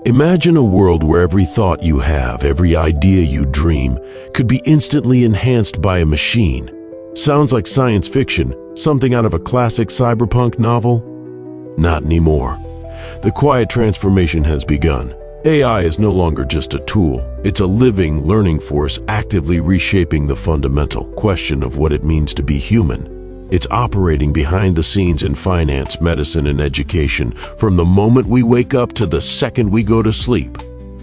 Imagine a world where every thought you have, every idea you dream, could be instantly enhanced by a machine. Sounds like science fiction, something out of a classic cyberpunk novel? Not anymore. The quiet transformation has begun. AI is no longer just a tool. It's a living, learning force actively reshaping the fundamental question of what it means to be human. It's operating behind the scenes in finance, medicine, and education, from the moment we wake up to the second we go to sleep.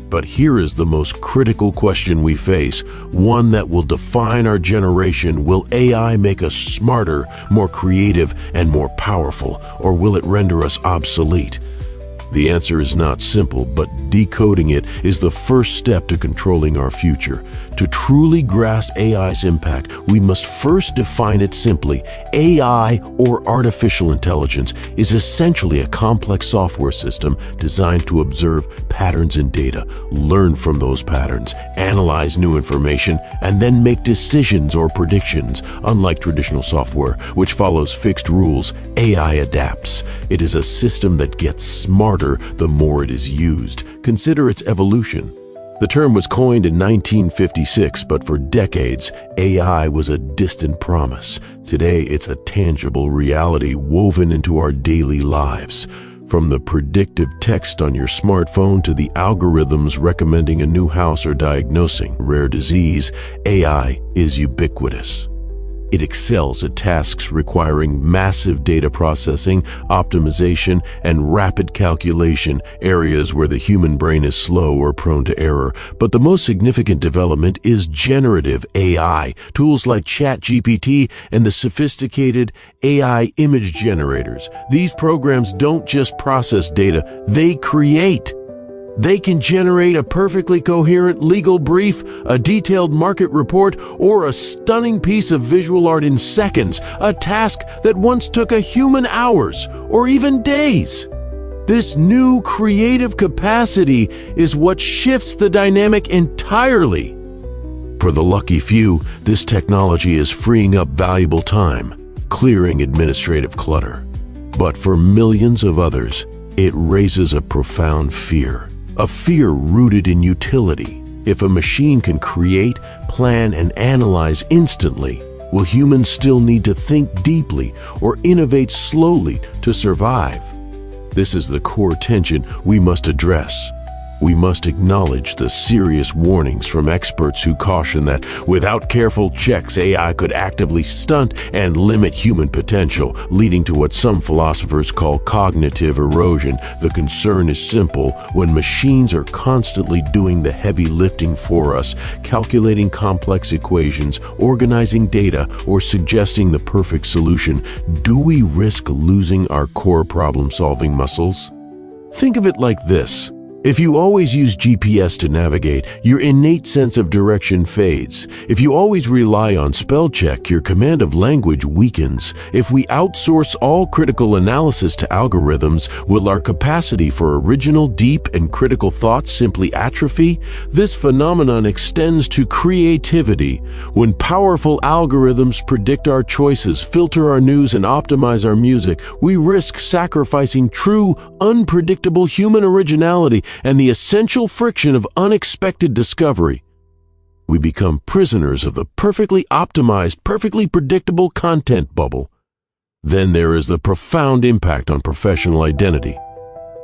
But here is the most critical question we face, one that will define our generation. Will AI make us smarter, more creative, and more powerful, or will it render us obsolete? The answer is not simple, but decoding it is the first step to controlling our future. To truly grasp AI's impact, we must first define it simply. AI, or artificial intelligence, is essentially a complex software system designed to observe patterns in data, learn from those patterns, analyze new information, and then make decisions or predictions. Unlike traditional software, which follows fixed rules, AI adapts. It is a system that gets smarter the more it is used. Consider its evolution. The term was coined in 1956, but for decades, AI was a distant promise. Today, it's a tangible reality woven into our daily lives. From the predictive text on your smartphone to the algorithms recommending a new house or diagnosing rare disease, AI is ubiquitous. It excels at tasks requiring massive data processing, optimization, and rapid calculation, areas where the human brain is slow or prone to error. But the most significant development is generative AI, tools like ChatGPT and the sophisticated AI image generators. These programs don't just process data, they create. They can generate a perfectly coherent legal brief, a detailed market report, or a stunning piece of visual art in seconds, a task that once took a human hours or even days. This new creative capacity is what shifts the dynamic entirely. For the lucky few, this technology is freeing up valuable time, clearing administrative clutter. But for millions of others, it raises a profound fear. A fear rooted in utility. If a machine can create, plan, and analyze instantly, will humans still need to think deeply or innovate slowly to survive? This is the core tension we must address. We must acknowledge the serious warnings from experts who caution that without careful checks, AI could actively stunt and limit human potential, leading to what some philosophers call cognitive erosion. The concern is simple. When machines are constantly doing the heavy lifting for us, calculating complex equations, organizing data, or suggesting the perfect solution, do we risk losing our core problem-solving muscles? Think of it like this. If you always use GPS to navigate, your innate sense of direction fades. If you always rely on spell check, your command of language weakens. If we outsource all critical analysis to algorithms, will our capacity for original, deep, and critical thoughts simply atrophy? This phenomenon extends to creativity. When powerful algorithms predict our choices, filter our news, and optimize our music, we risk sacrificing true, unpredictable human originality and the essential friction of unexpected discovery. We become prisoners of the perfectly optimized, perfectly predictable content bubble. Then there is the profound impact on professional identity.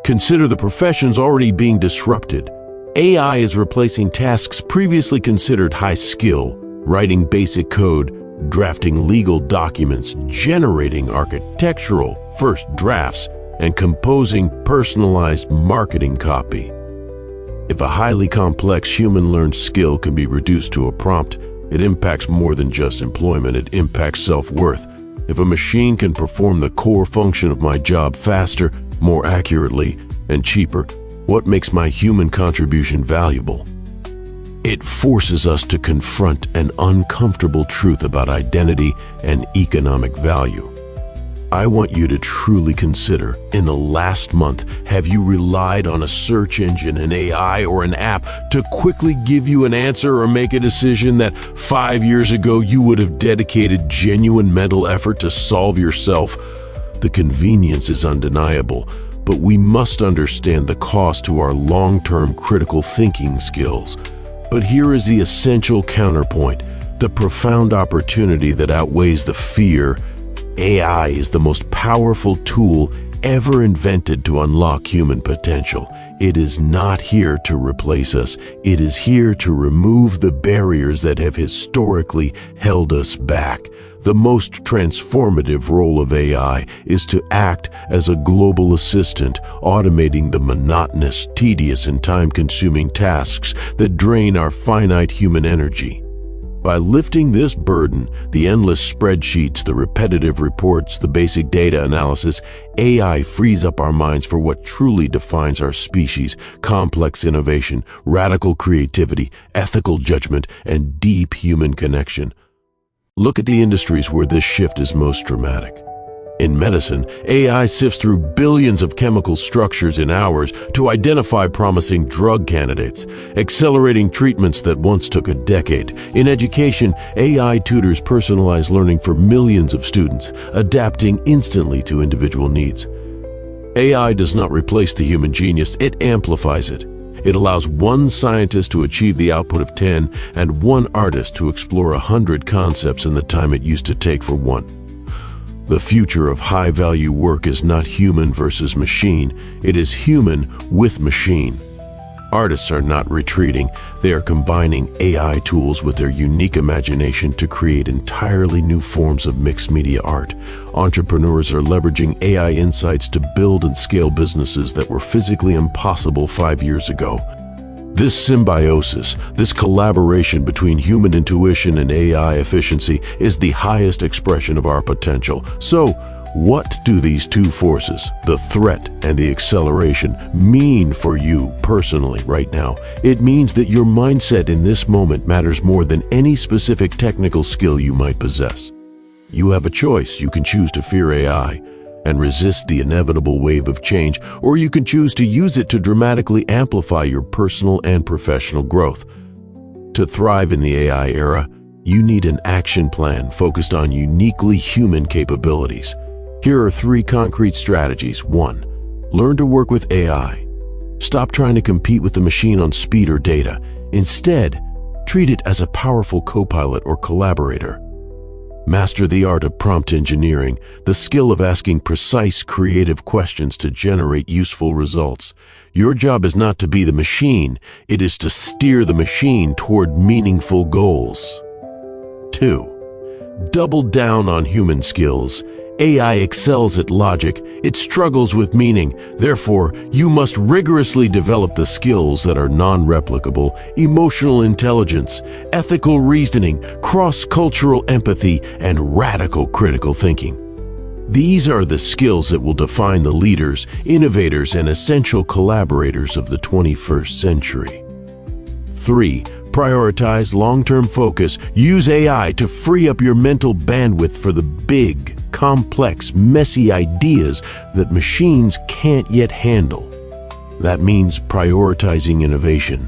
Consider the professions already being disrupted. AI is replacing tasks previously considered high skill, writing basic code, drafting legal documents, generating architectural first drafts, and composing personalized marketing copy. If a highly complex human-learned skill can be reduced to a prompt, it impacts more than just employment, it impacts self-worth. If a machine can perform the core function of my job faster, more accurately, and cheaper, what makes my human contribution valuable? It forces us to confront an uncomfortable truth about identity and economic value. I want you to truly consider, in the last month, have you relied on a search engine, an AI, or an app to quickly give you an answer or make a decision that 5 years ago you would have dedicated genuine mental effort to solve yourself? The convenience is undeniable, but we must understand the cost to our long-term critical thinking skills. But here is the essential counterpoint, the profound opportunity that outweighs the fear. AI is the most powerful tool ever invented to unlock human potential. It is not here to replace us. It is here to remove the barriers that have historically held us back. The most transformative role of AI is to act as a global assistant, automating the monotonous, tedious, and time-consuming tasks that drain our finite human energy. By lifting this burden, the endless spreadsheets, the repetitive reports, the basic data analysis, AI frees up our minds for what truly defines our species: complex innovation, radical creativity, ethical judgment, and deep human connection. Look at the industries where this shift is most dramatic. In medicine, AI sifts through billions of chemical structures in hours to identify promising drug candidates, accelerating treatments that once took a decade. In education, AI tutors personalized learning for millions of students, adapting instantly to individual needs. AI does not replace the human genius, it amplifies it. It allows one scientist to achieve the output of 10 and one artist to explore 100 concepts in the time it used to take for one. The future of high-value work is not human versus machine, it is human with machine. Artists are not retreating, they are combining AI tools with their unique imagination to create entirely new forms of mixed media art. Entrepreneurs are leveraging AI insights to build and scale businesses that were physically impossible 5 years ago. This symbiosis, this collaboration between human intuition and AI efficiency is the highest expression of our potential. So, what do these two forces, the threat and the acceleration, mean for you personally right now? It means that your mindset in this moment matters more than any specific technical skill you might possess. You have a choice. You can choose to fear AI and resist the inevitable wave of change, or you can choose to use it to dramatically amplify your personal and professional growth. To thrive in the AI era, you need an action plan focused on uniquely human capabilities. Here are 3 concrete strategies. 1. Learn to work with AI. Stop trying to compete with the machine on speed or data. Instead, treat it as a powerful co-pilot or collaborator. Master the art of prompt engineering, the skill of asking precise, creative questions to generate useful results. Your job is not to be the machine, it is to steer the machine toward meaningful goals. 2. Double down on human skills. AI excels at logic, it struggles with meaning. Therefore, you must rigorously develop the skills that are non-replicable: emotional intelligence, ethical reasoning, cross-cultural empathy, and radical critical thinking. These are the skills that will define the leaders, innovators, and essential collaborators of the 21st century. 3. Prioritize long-term focus. Use AI to free up your mental bandwidth for the big, complex, messy ideas that machines can't yet handle. That means prioritizing innovation,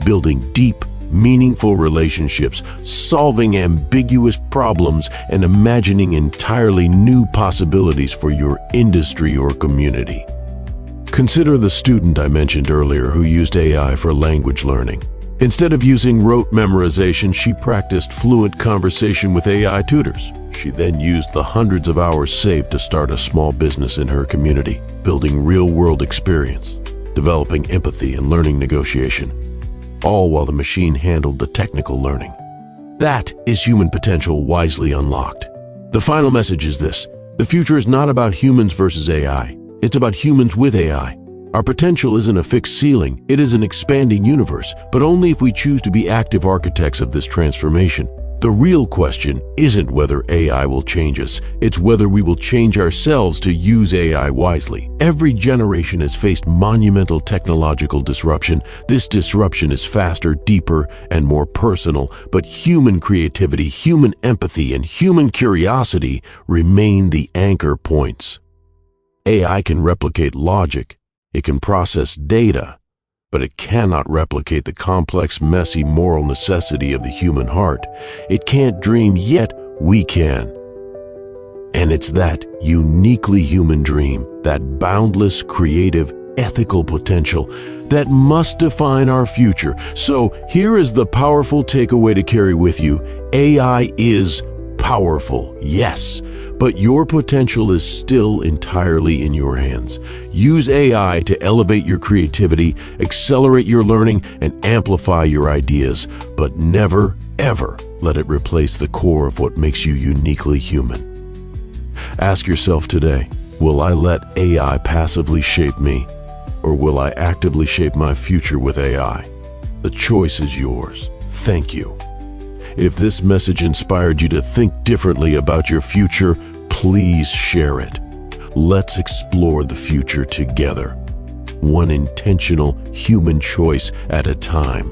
building deep, meaningful relationships, solving ambiguous problems, and imagining entirely new possibilities for your industry or community. Consider the student I mentioned earlier who used AI for language learning. Instead of using rote memorization, she practiced fluent conversation with AI tutors. She then used the hundreds of hours saved to start a small business in her community, building real-world experience, developing empathy and learning negotiation, all while the machine handled the technical learning. That is human potential wisely unlocked. The final message is this: the future is not about humans versus AI. It's about humans with AI. Our potential isn't a fixed ceiling, it is an expanding universe, but only if we choose to be active architects of this transformation. The real question isn't whether AI will change us, it's whether we will change ourselves to use AI wisely. Every generation has faced monumental technological disruption. This disruption is faster, deeper, and more personal, but human creativity, human empathy, and human curiosity remain the anchor points. AI can replicate logic, it can process data, but it cannot replicate the complex, messy moral necessity of the human heart. It can't dream, yet we can. And it's that uniquely human dream, that boundless, creative, ethical potential that must define our future. So here is the powerful takeaway to carry with you. AI is powerful, yes, but your potential is still entirely in your hands. Use AI to elevate your creativity, accelerate your learning, and amplify your ideas, but never, ever let it replace the core of what makes you uniquely human. Ask yourself today, will I let AI passively shape me, or will I actively shape my future with AI? The choice is yours. Thank you. If this message inspired you to think differently about your future, please share it. Let's explore the future together, one intentional human choice at a time.